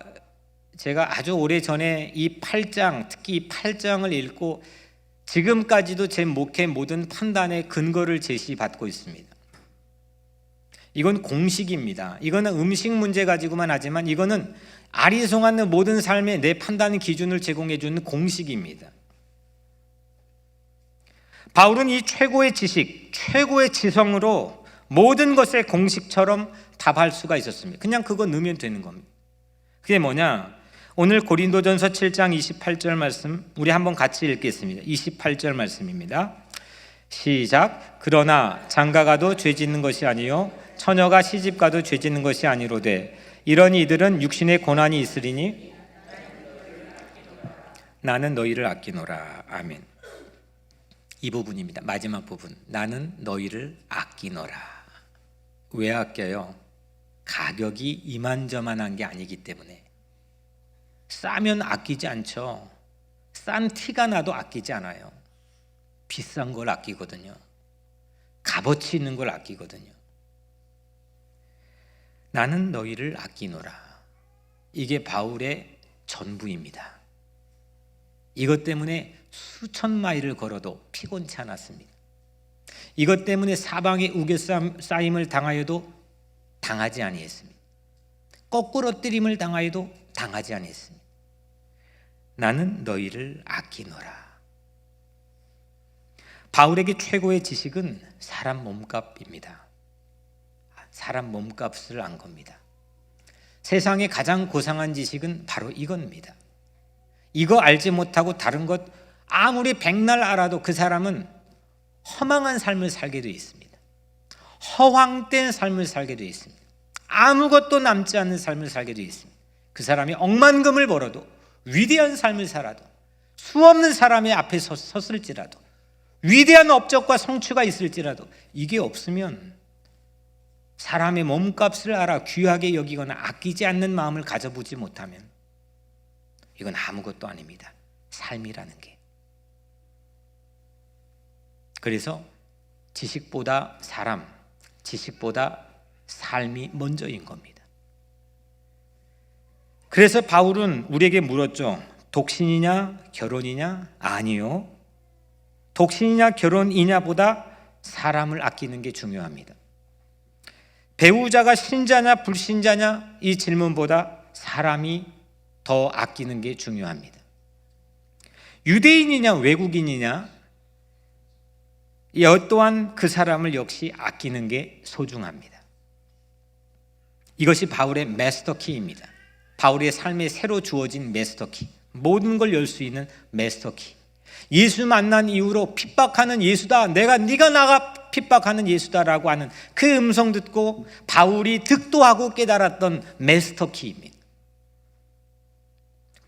A: 아주 오래전에 이 8장, 특히 이 8장을 읽고 지금까지도 제 목회 모든 판단의 근거를 제시받고 있습니다. 이건 공식입니다. 이거는 음식 문제 가지고만 하지만 이거는 아리송한 모든 삶의 내 판단 기준을 제공해 주는 공식입니다. 바울은 이 최고의 지식, 최고의 지성으로 모든 것의 공식처럼 답할 수가 있었습니다. 그냥 그거 넣으면 되는 겁니다. 그게 뭐냐? 오늘 고린도전서 7장 28절 말씀 우리 한번 같이 읽겠습니다. 28절 말씀입니다. 시작. 그러나 장가가도 죄 짓는 것이 아니요 처녀가 시집가도 죄 짓는 것이 아니로되 이러니 이들은 육신의 고난이 있으리니 나는 너희를 아끼노라. 아멘. 이 부분입니다. 마지막 부분. 나는 너희를 아끼노라. 왜 아껴요? 가격이 이만저만한 게 아니기 때문에. 싸면 아끼지 않죠. 싼 티가 나도 아끼지 않아요. 비싼 걸 아끼거든요. 값어치 있는 걸 아끼거든요. 나는 너희를 아끼노라. 이게 바울의 전부입니다. 이것 때문에 수천 마일을 걸어도 피곤치 않았습니다. 이것 때문에 사방에 우겨싸임을 당하여도 당하지 아니했습니다. 거꾸로 뜨림을 당하여도 당하지 아니했습니다. 나는 너희를 아끼노라. 바울에게 최고의 지식은 사람 몸값입니다. 사람 몸값을 안 겁니다. 세상에 가장 고상한 지식은 바로 이겁니다. 이거 알지 못하고 다른 것 아무리 백날 알아도 그 사람은 허망한 삶을 살게 되어 있습니다. 허황된 삶을 살게 되어 있습니다. 아무것도 남지 않는 삶을 살게 되어 있습니다. 그 사람이 억만금을 벌어도 위대한 삶을 살아도 수없는 사람의 앞에 섰을지라도 위대한 업적과 성취가 있을지라도 이게 없으면 사람의 몸값을 알아 귀하게 여기거나 아끼지 않는 마음을 가져보지 못하면 이건 아무것도 아닙니다. 삶이라는 게. 그래서 지식보다 사람, 지식보다 삶이 먼저인 겁니다. 그래서 바울은 우리에게 물었죠. 독신이냐 결혼이냐? 아니요. 독신이냐 결혼이냐보다 사람을 아끼는 게 중요합니다. 배우자가 신자냐 불신자냐 이 질문보다 사람이 더 아끼는 게 중요합니다. 유대인이냐 외국인이냐 또한 그 사람을 역시 아끼는 게 소중합니다. 이것이 바울의 마스터키입니다. 바울의 삶에 새로 주어진 마스터키, 모든 걸 열 수 있는 마스터키. 예수 만난 이후로 핍박하는 예수다, 네가 나가 핍박하는 예수다라고 하는 그 음성 듣고 바울이 득도하고 깨달았던 마스터키입니다.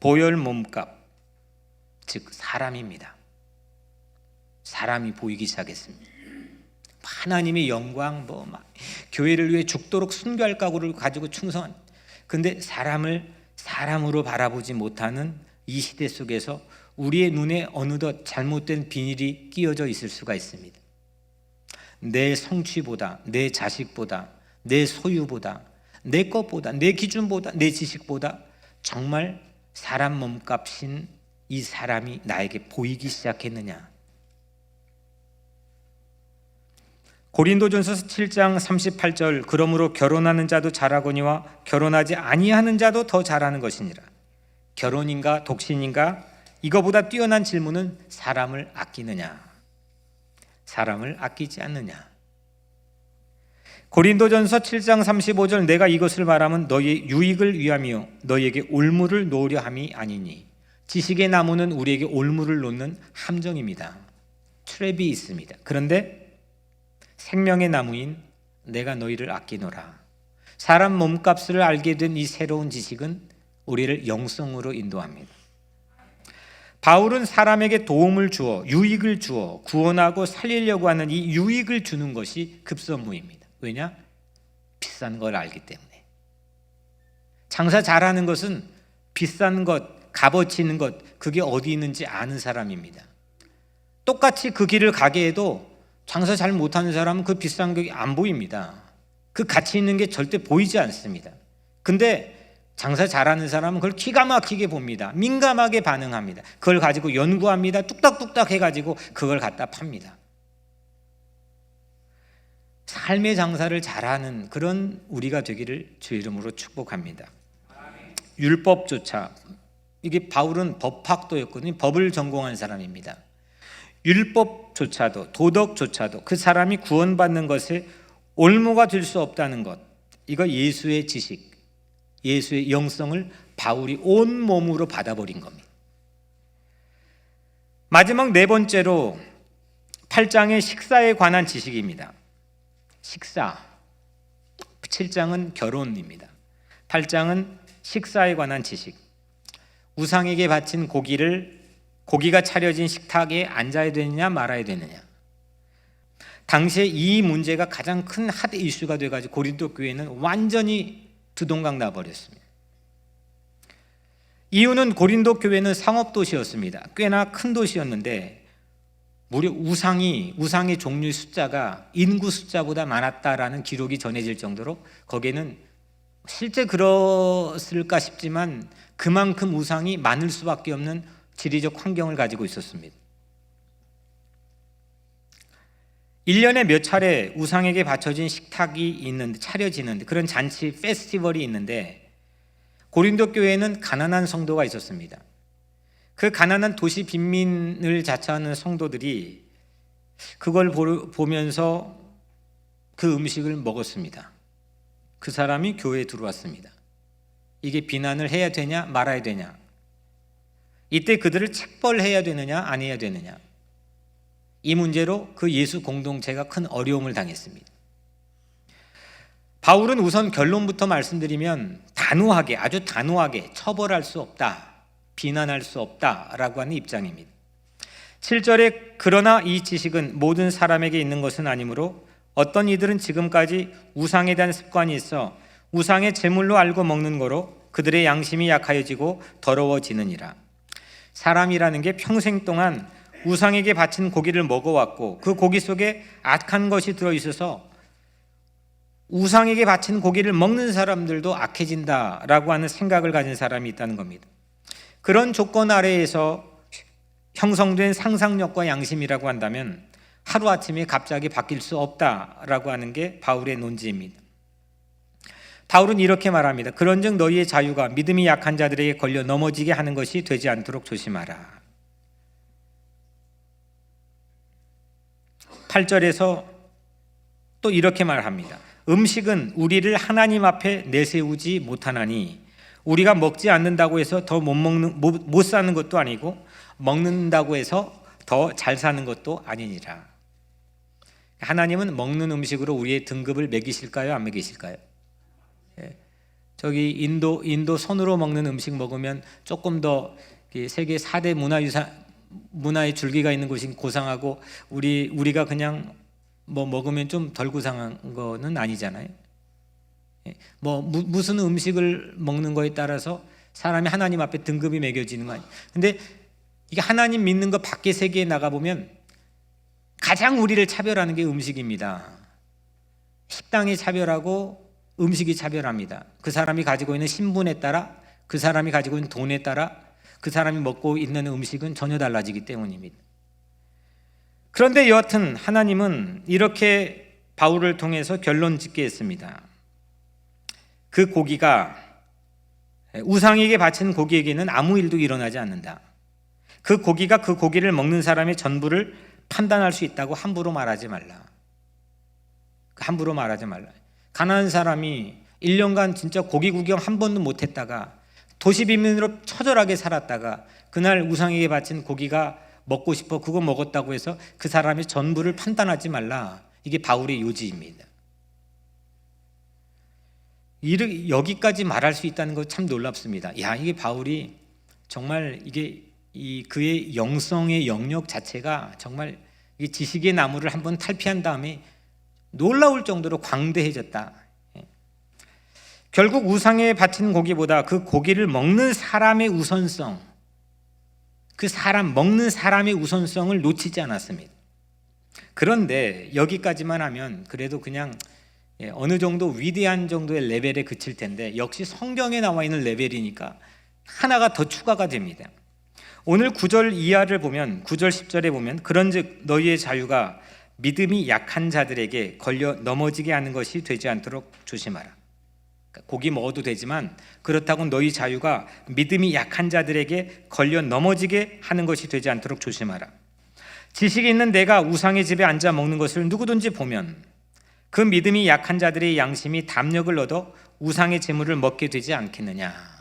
A: 보혈 몸값, 즉 사람입니다. 사람이 보이기 시작했습니다. 하나님의 영광, 교회를 위해 죽도록 순교할 각오를 가지고 충성한, 근데 사람을 사람으로 바라보지 못하는 이 시대 속에서 우리의 눈에 어느덧 잘못된 비닐이 끼어져 있을 수가 있습니다. 내 성취보다, 내 자식보다, 내 소유보다, 내 것보다, 내 기준보다, 내 지식보다 정말 사람 몸값인 이 사람이 나에게 보이기 시작했느냐. 고린도전서 7장 38절, 그러므로 결혼하는 자도 잘하거니와 결혼하지 아니하는 자도 더 잘하는 것이니라. 결혼인가 독신인가, 이거보다 뛰어난 질문은 사람을 아끼느냐, 사람을 아끼지 않느냐. 고린도전서 7장 35절, 내가 이것을 말하면 너희의 유익을 위함이요 너희에게 올무를 놓으려 함이 아니니. 지식의 나무는 우리에게 올무를 놓는 함정입니다. 트랩이 있습니다. 그런데 생명의 나무인 내가 너희를 아끼노라. 사람 몸값을 알게 된 이 새로운 지식은 우리를 영성으로 인도합니다. 바울은 사람에게 도움을 주어, 유익을 주어 구원하고 살리려고 하는 이 유익을 주는 것이 급선무입니다. 왜냐? 비싼 걸 알기 때문에. 장사 잘하는 것은 비싼 것, 값어치 있는 것, 그게 어디 있는지 아는 사람입니다. 똑같이 그 길을 가게 해도 장사 잘 못하는 사람은 그 비싼 게 안 보입니다. 그 가치 있는 게 절대 보이지 않습니다. 근데 장사 잘하는 사람은 그걸 기가 막히게 봅니다. 민감하게 반응합니다. 그걸 가지고 연구합니다. 뚝딱뚝딱 해가지고 그걸 갖다 팝니다. 삶의 장사를 잘하는 그런 우리가 되기를 주의 이름으로 축복합니다. 율법조차, 이게 바울은 법학도였거든요. 법을 전공한 사람입니다. 율법조차도, 도덕조차도 그 사람이 구원받는 것에 올무가 될 수 없다는 것, 이거 예수의 지식, 예수의 영성을 바울이 온 몸으로 받아버린 겁니다. 마지막 네 번째로 8장의 식사에 관한 지식입니다. 식사, 7장은 결혼입니다. 8장은 식사에 관한 지식. 우상에게 바친 고기가 차려진 식탁에 앉아야 되느냐 말아야 되느냐. 당시에 이 문제가 가장 큰 핫 이슈가 돼가지고 고린도 교회는 완전히 두동강 나버렸습니다. 이유는 고린도 교회는 상업도시였습니다. 꽤나 큰 도시였는데 무려 우상의 종류의 숫자가 인구 숫자보다 많았다라는 기록이 전해질 정도로 거기에는 실제 그랬을까 싶지만 그만큼 우상이 많을 수밖에 없는 지리적 환경을 가지고 있었습니다. 1년에 몇 차례 우상에게 바쳐진 식탁이 차려지는 그런 잔치, 페스티벌이 있는데 고린도 교회에는 가난한 성도가 있었습니다. 그 가난한 도시 빈민을 자처하는 성도들이 그걸 보면서 그 음식을 먹었습니다. 그 사람이 교회에 들어왔습니다. 이게 비난을 해야 되냐 말아야 되냐. 이때 그들을 책벌해야 되느냐 안 해야 되느냐. 이 문제로 그 예수 공동체가 큰 어려움을 당했습니다. 바울은 우선 결론부터 말씀드리면 아주 단호하게 처벌할 수 없다, 비난할 수 없다라고 하는 입장입니다. 7절에 그러나 이 지식은 모든 사람에게 있는 것은 아니므로 어떤 이들은 지금까지 우상에 대한 습관이 있어 우상의 제물로 알고 먹는 거로 그들의 양심이 약하여지고 더러워지느니라. 사람이라는 게 평생 동안 우상에게 바친 고기를 먹어왔고 그 고기 속에 악한 것이 들어있어서 우상에게 바친 고기를 먹는 사람들도 악해진다라고 하는 생각을 가진 사람이 있다는 겁니다. 그런 조건 아래에서 형성된 상상력과 양심이라고 한다면 하루아침에 갑자기 바뀔 수 없다라고 하는 게 바울의 논지입니다. 바울은 이렇게 말합니다. 그런즉 너희의 자유가 믿음이 약한 자들에게 걸려 넘어지게 하는 것이 되지 않도록 조심하라. 8절에서 또 이렇게 말합니다. 음식은 우리를 하나님 앞에 내세우지 못하나니 우리가 먹지 않는다고 해서 더 못 사는 것도 아니고 먹는다고 해서 더 잘 사는 것도 아니니라. 하나님은 먹는 음식으로 우리의 등급을 매기실까요? 안 매기실까요? 저기 인도 손으로 먹는 음식 먹으면 조금 더 세계 4대 문화의 줄기가 있는 곳이 고상하고 우리가 그냥 뭐 먹으면 좀 덜 고상한 거는 아니잖아요. 무슨 음식을 먹는 거에 따라서 사람이 하나님 앞에 등급이 매겨지는 거 아니에요. 근데 이게 하나님 믿는 거 밖의 세계에 나가보면 가장 우리를 차별하는 게 음식입니다. 식당이 차별하고 음식이 차별합니다. 그 사람이 가지고 있는 신분에 따라, 그 사람이 가지고 있는 돈에 따라 그 사람이 먹고 있는 음식은 전혀 달라지기 때문입니다. 그런데 여하튼 하나님은 이렇게 바울을 통해서 결론 짓게 했습니다. 그 고기가 우상에게 바친 고기에게는 아무 일도 일어나지 않는다. 그 고기가 그 고기를 먹는 사람의 전부를 판단할 수 있다고 함부로 말하지 말라. 함부로 말하지 말라. 가난한 사람이 1년간 진짜 고기 구경 한 번도 못했다가 도시 빈민으로 처절하게 살았다가 그날 우상에게 바친 고기가 먹고 싶어 그거 먹었다고 해서 그 사람의 전부를 판단하지 말라. 이게 바울의 요지입니다. 여기까지 말할 수 있다는 거 참 놀랍습니다. 야, 이게 바울이 정말 그의 영성의 영역 자체가 정말 이 지식의 나무를 한번 탈피한 다음에 놀라울 정도로 광대해졌다. 결국 우상에 바친 고기보다 그 고기를 먹는 사람의 우선성, 먹는 사람의 우선성을 놓치지 않았습니다. 그런데 여기까지만 하면 그래도 그냥 어느 정도 위대한 정도의 레벨에 그칠 텐데 역시 성경에 나와 있는 레벨이니까 하나가 더 추가가 됩니다. 오늘 9절 이하를 보면 9절 10절에 보면 그런즉 너희의 자유가 믿음이 약한 자들에게 걸려 넘어지게 하는 것이 되지 않도록 조심하라. 고기 먹어도 되지만 그렇다고 너희 자유가 믿음이 약한 자들에게 걸려 넘어지게 하는 것이 되지 않도록 조심하라. 지식이 있는 내가 우상의 집에 앉아 먹는 것을 누구든지 보면 그 믿음이 약한 자들의 양심이 담력을 얻어 우상의 제물을 먹게 되지 않겠느냐.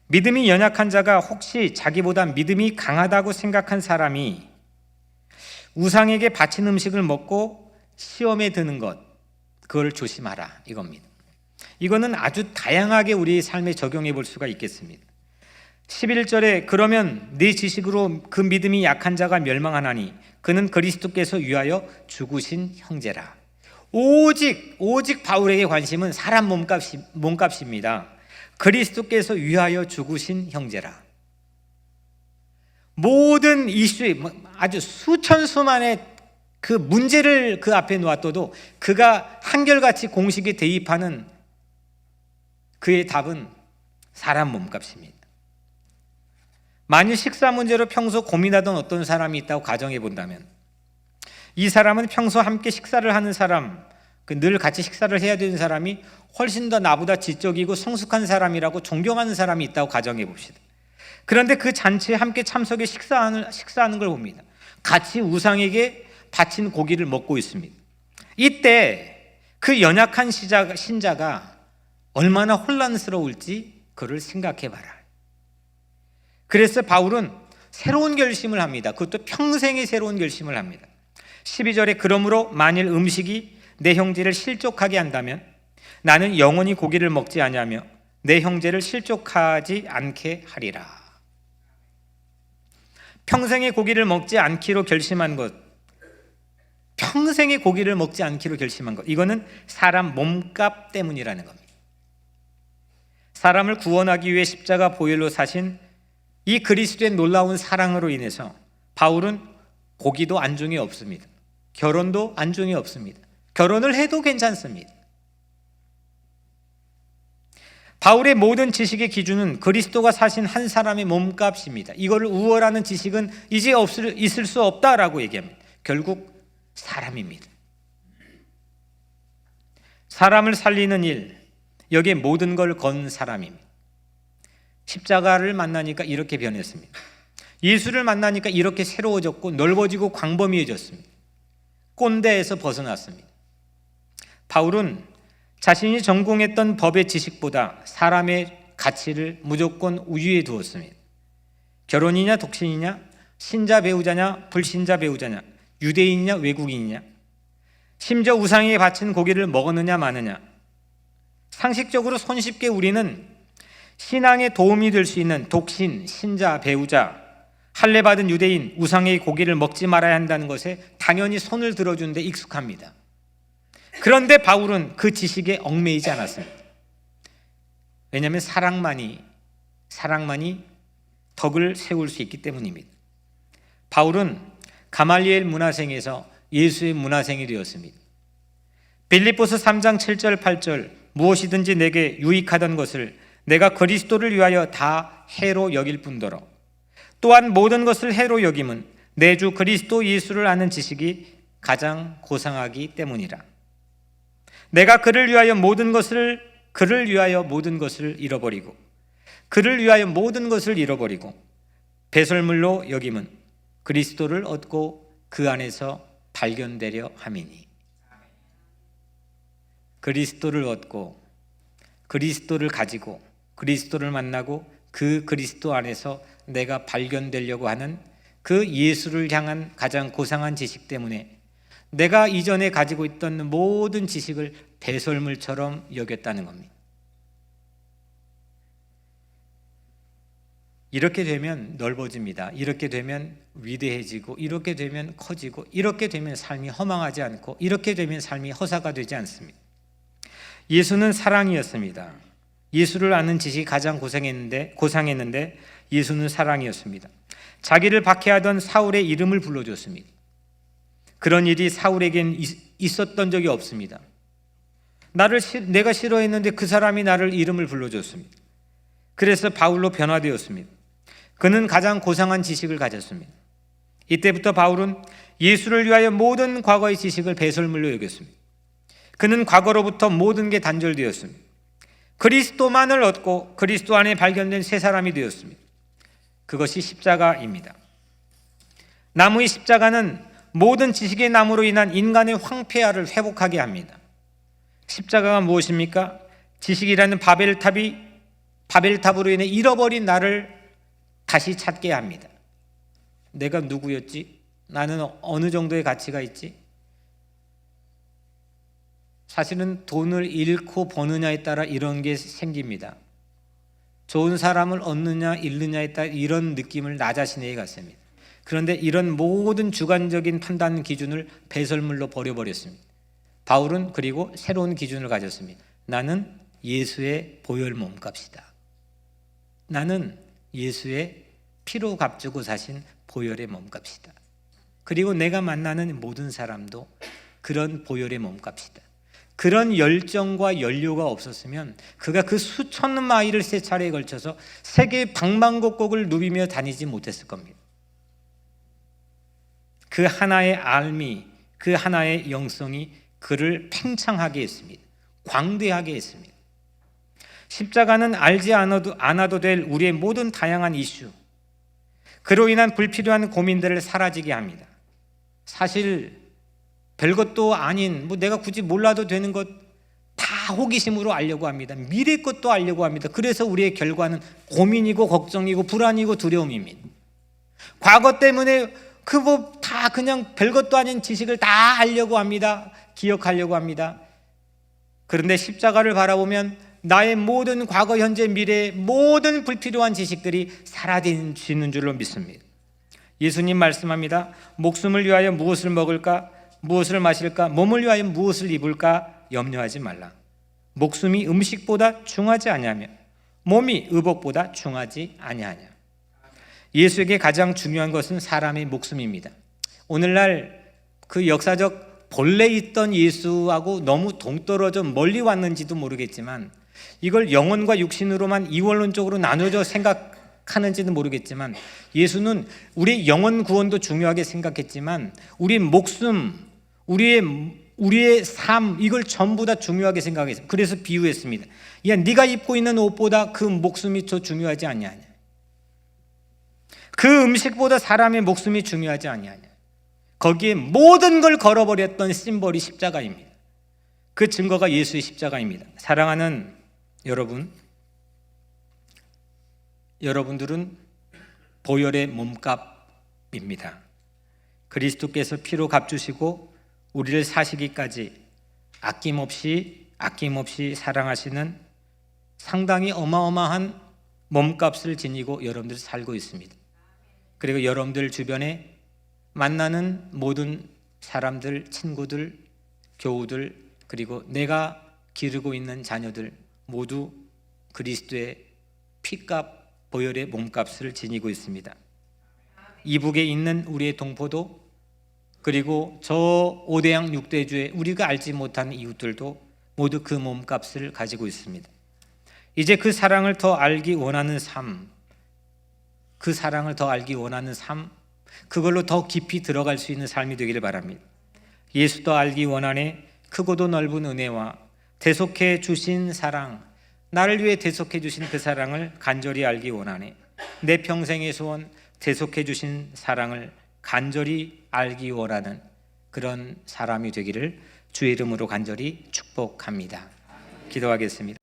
A: 믿음이 연약한 자가 혹시 자기보다 믿음이 강하다고 생각한 사람이 우상에게 바친 음식을 먹고 시험에 드는 것, 그걸 조심하라 이겁니다. 이거는 아주 다양하게 우리 삶에 적용해 볼 수가 있겠습니다. 11절에 그러면 네 지식으로 그 믿음이 약한 자가 멸망하나니 그는 그리스도께서 위하여 죽으신 형제라. 오직 바울에게 관심은 사람 몸값입니다. 그리스도께서 위하여 죽으신 형제라. 모든 이슈에 아주 수천수만의 그 문제를 그 앞에 놓았어도 그가 한결같이 공식에 대입하는 그의 답은 사람 몸값입니다. 만일 식사 문제로 평소 고민하던 어떤 사람이 있다고 가정해 본다면 이 사람은 평소 함께 식사를 하는 사람, 늘 같이 식사를 해야 되는 사람이 훨씬 더 나보다 지적이고 성숙한 사람이라고 존경하는 사람이 있다고 가정해 봅시다. 그런데 그 잔치에 함께 참석해 식사하는 걸 봅니다. 같이 우상에게 바친 고기를 먹고 있습니다. 이때 그 연약한 신자가 얼마나 혼란스러울지 그를 생각해 봐라. 그래서 바울은 새로운 결심을 합니다. 그것도 평생의 새로운 결심을 합니다. 12절에 그러므로 만일 음식이 내 형제를 실족하게 한다면 나는 영원히 고기를 먹지 아니하며 내 형제를 실족하지 않게 하리라. 평생의 고기를 먹지 않기로 결심한 것, 평생의 고기를 먹지 않기로 결심한 것, 이거는 사람 몸값 때문이라는 겁니다. 사람을 구원하기 위해 십자가 보혈로 사신 이 그리스도의 놀라운 사랑으로 인해서 바울은 고기도 안중에 없습니다. 결혼도 안중에 없습니다. 결혼을 해도 괜찮습니다. 바울의 모든 지식의 기준은 그리스도가 사신 한 사람의 몸값입니다. 이거를 우월하는 지식은 이제 있을 수 없다라고 얘기합니다. 결국 사람입니다. 사람을 살리는 일, 여기에 모든 걸 건 사람입니다. 십자가를 만나니까 이렇게 변했습니다. 예수를 만나니까 이렇게 새로워졌고 넓어지고 광범위해졌습니다. 꼰대에서 벗어났습니다. 바울은 자신이 전공했던 법의 지식보다 사람의 가치를 무조건 우위에 두었습니다. 결혼이냐 독신이냐, 신자 배우자냐 불신자 배우자냐, 유대인이냐 외국인이냐, 심지어 우상에게 바친 고기를 먹었느냐 마느냐, 상식적으로 손쉽게 우리는 신앙에 도움이 될 수 있는 독신, 신자, 배우자, 할례받은 유대인, 우상의 고기를 먹지 말아야 한다는 것에 당연히 손을 들어주는 데 익숙합니다. 그런데 바울은 그 지식에 얽매이지 않았습니다. 왜냐하면 사랑만이 덕을 세울 수 있기 때문입니다. 바울은 가말리엘 문화생에서 예수의 문화생이 되었습니다. 빌립보서 3장 7절 8절 무엇이든지 내게 유익하던 것을 내가 그리스도를 위하여 다 해로 여길 뿐더러 또한 모든 것을 해로 여김은 내 주 그리스도 예수를 아는 지식이 가장 고상하기 때문이라. 내가 그를 위하여 모든 것을 잃어버리고 배설물로 여김은 그리스도를 얻고 그 안에서 발견되려 함이니. 그리스도를 얻고 그리스도를 가지고 그리스도를 만나고 그 그리스도 안에서 내가 발견되려고 하는 그 예수를 향한 가장 고상한 지식 때문에 내가 이전에 가지고 있던 모든 지식을 배설물처럼 여겼다는 겁니다. 이렇게 되면 넓어집니다. 이렇게 되면 위대해지고, 이렇게 되면 커지고, 이렇게 되면 삶이 허망하지 않고, 이렇게 되면 삶이 허사가 되지 않습니다. 예수는 사랑이었습니다. 예수를 아는 지식이 가장 고상했는데 예수는 사랑이었습니다. 자기를 박해하던 사울의 이름을 불러줬습니다. 그런 일이 사울에겐 있었던 적이 없습니다. 내가 싫어했는데 그 사람이 나를 이름을 불러줬습니다. 그래서 바울로 변화되었습니다. 그는 가장 고상한 지식을 가졌습니다. 이때부터 바울은 예수를 위하여 모든 과거의 지식을 배설물로 여겼습니다. 그는 과거로부터 모든 게 단절되었습니다. 그리스도만을 얻고 그리스도 안에 발견된 새 사람이 되었습니다. 그것이 십자가입니다. 나무의 십자가는 모든 지식의 나무로 인한 인간의 황폐화를 회복하게 합니다. 십자가가 무엇입니까? 지식이라는 바벨탑으로 인해 잃어버린 나를 다시 찾게 합니다. 내가 누구였지? 나는 어느 정도의 가치가 있지? 사실은 돈을 잃고 버느냐에 따라 이런 게 생깁니다. 좋은 사람을 얻느냐 잃느냐에 따라 이런 느낌을 나 자신에게 갖습니다. 그런데 이런 모든 주관적인 판단 기준을 배설물로 버려버렸습니다. 바울은 그리고 새로운 기준을 가졌습니다. 나는 예수의 보혈 몸값이다. 나는 예수의 피로 값주고 사신 보혈의 몸값이다. 그리고 내가 만나는 모든 사람도 그런 보혈의 몸값이다. 그런 열정과 연료가 없었으면 그가 그 수천 마일을 세 차례에 걸쳐서 세계 방방곡곡을 누비며 다니지 못했을 겁니다. 그 하나의 알미, 그 하나의 영성이 그를 팽창하게 했습니다. 광대하게 했습니다. 십자가는 알지 않아도 될 우리의 모든 다양한 이슈, 그로 인한 불필요한 고민들을 사라지게 합니다. 사실 별것도 아닌, 내가 굳이 몰라도 되는 것 다 호기심으로 알려고 합니다. 미래 것도 알려고 합니다. 그래서 우리의 결과는 고민이고 걱정이고 불안이고 두려움입니다. 과거 때문에 다 그냥 별것도 아닌 지식을 다 알려고 합니다. 기억하려고 합니다. 그런데 십자가를 바라보면 나의 모든 과거, 현재, 미래의 모든 불필요한 지식들이 사라지는 줄로 믿습니다. 예수님 말씀합니다. 목숨을 위하여 무엇을 먹을까? 무엇을 마실까? 몸을 위하여 무엇을 입을까? 염려하지 말라. 목숨이 음식보다 중하지 아니하며 몸이 의복보다 중하지 아니하냐. 예수에게 가장 중요한 것은 사람의 목숨입니다. 오늘날 그 역사적 본래 있던 예수하고 너무 동떨어져 멀리 왔는지도 모르겠지만, 이걸 영혼과 육신으로만 이원론적으로 나눠져 생각하는지는 모르겠지만, 예수는 우리의 영혼 구원도 중요하게 생각했지만 우리의 목숨, 우리의 삶, 이걸 전부 다 중요하게 생각했습니다. 그래서 비유했습니다. 야, 네가 입고 있는 옷보다 그 목숨이 더 중요하지 않냐. 그 음식보다 사람의 목숨이 중요하지 아니하냐. 거기에 모든 걸 걸어버렸던 심벌이 십자가입니다. 그 증거가 예수의 십자가입니다. 사랑하는 여러분, 여러분들은 보혈의 몸값입니다. 그리스도께서 피로 값주시고 우리를 사시기까지 아낌없이 사랑하시는 상당히 어마어마한 몸값을 지니고 여러분들이 살고 있습니다. 그리고 여러분들 주변에 만나는 모든 사람들, 친구들, 교우들, 그리고 내가 기르고 있는 자녀들 모두 그리스도의 피값, 보혈의 몸값을 지니고 있습니다. 이북에 있는 우리의 동포도, 그리고 저 5대양 6대주의 우리가 알지 못하는 이웃들도 모두 그 몸값을 가지고 있습니다. 이제 그 사랑을 더 알기 원하는 삶, 그 사랑을 더 알기 원하는 삶, 그걸로 더 깊이 들어갈 수 있는 삶이 되기를 바랍니다. 예수 더 알기 원하네. 크고도 넓은 은혜와 대속해 주신 사랑, 나를 위해 대속해 주신 그 사랑을 간절히 알기 원하네. 내 평생의 소원, 대속해 주신 사랑을 간절히 알기 원하는 그런 사람이 되기를 주의 이름으로 간절히 축복합니다. 기도하겠습니다.